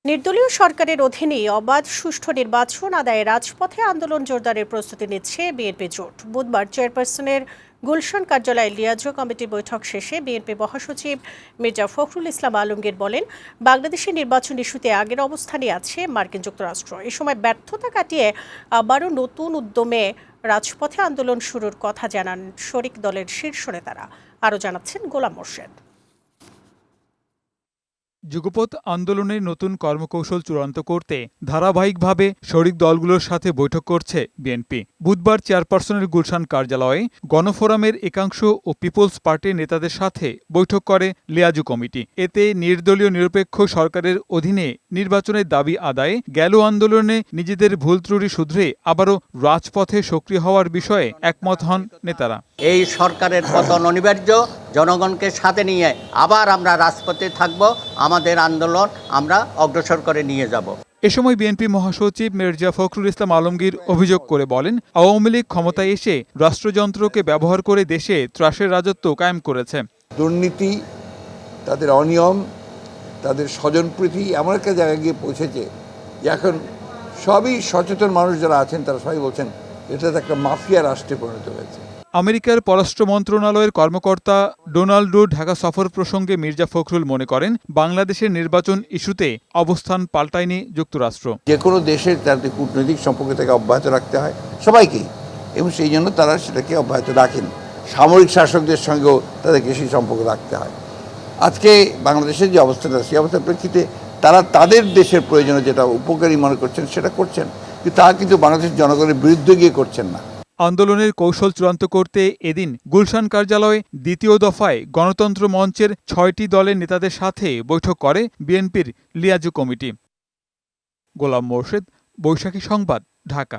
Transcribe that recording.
নির্দলীয় সরকারের অধীনেই অবাধ সুষ্ঠু নির্বাচন আদায়ে রাজপথে আন্দোলন জোরদারের প্রস্তুতি নিচ্ছে বিএনপি জোট। বুধবার চেয়ারপারসনের গুলশান কার্যালয়ে লিয়াজো কমিটির বৈঠক শেষে বিএনপি মহাসচিব মির্জা ফখরুল ইসলাম আলমগীর বলেন, বাংলাদেশের নির্বাচন ইস্যুতে আগের অবস্থানই আছে মার্কিন যুক্তরাষ্ট্র। এ সময় ব্যর্থতা কাটিয়ে আবারও নতুন উদ্যমে রাজপথে আন্দোলন শুরুর কথা জানান শরিক দলের শীর্ষ নেতারা। আরও জানাচ্ছেন গোলাম মোর্শেদ। যুগপৎ আন্দোলনের নতুন কর্মকৌশল চূড়ান্ত করতে ধারাবাহিকভাবে শরিক দলগুলোর সাথে বৈঠক করছে বিএনপি। বুধবার চেয়ারপারসনের গুলশান কার্যালয়ে গণফোরামের একাংশ ও পিপলস পার্টির নেতাদের সাথে বৈঠক করে লিয়াজু কমিটি। এতে নির্দলীয় নিরপেক্ষ সরকারের অধীনে নির্বাচনের দাবি আদায়ে গেল আন্দোলনে নিজেদের ভুল ত্রুটি শুধরে আবারও রাজপথে সক্রিয় হওয়ার বিষয়ে একমত হন নেতারা। এই সরকারের পতন অনিবার্য, জনগণকে সাথে নিয়ে আবার আমরা রাজপথে থাকব, আমাদের আন্দোলন আমরা অগ্রসর করে নিয়ে যাব। এ সময় বিএনপি মহাসচিব মির্জা ফখরুল ইসলাম আলমগীর অভিযোগ করে বলেন, আওয়ামী লীগ ক্ষমতায় এসে রাষ্ট্রযন্ত্রকে ব্যবহার করে দেশে ত্রাসের রাজত্ব কায়েম করেছে। দুর্নীতি, তাদের অনিয়ম, তাদের স্বজনপ্রীতি এমন একটা জায়গায় গিয়ে পৌঁছেছে যে এখন সবই সচেতন মানুষ যারা আছেন তারা সবাই বলছেন এটা একটা মাফিয়া রাষ্ট্রে পরিণত হয়েছে। আমেরিকার পররাষ্ট্র মন্ত্রণালয়ের কর্মকর্তা ডোনাল্ডো ঢাকা সফর প্রসঙ্গে মির্জা ফখরুল মনে করেন, বাংলাদেশের নির্বাচন ইস্যুতে অবস্থান পাল্টায়নি যুক্তরাষ্ট্র। যে কোনো দেশের তাদের কূটনৈতিক সম্পর্ক থেকে অব্যাহত রাখতে হয় সবাইকেই, এবং সেই জন্য তারা সেটাকে অব্যাহত রাখেন। সামরিক শাসকদের সঙ্গেও তাদেরকে সেই সম্পর্ক রাখতে হয়। আজকে বাংলাদেশের যে অবস্থাটা, সেই অবস্থার প্রেক্ষিতে তারা তাদের দেশের প্রয়োজনে যেটা উপকারী মনে করছেন সেটা করছেন, কিন্তু তা কিন্তু বাংলাদেশের জনগণের বিরুদ্ধে গিয়ে করছেন না। আন্দোলনের কৌশল চূড়ান্ত করতে এদিন গুলশান কার্যালয়ে দ্বিতীয় দফায় গণতন্ত্র মঞ্চের ৬টি দলের নেতাদের সাথে বৈঠক করে বিএনপির লিয়াজু কমিটি। গোলাম মোর্শেদ, বৈশাখী সংবাদ, ঢাকা।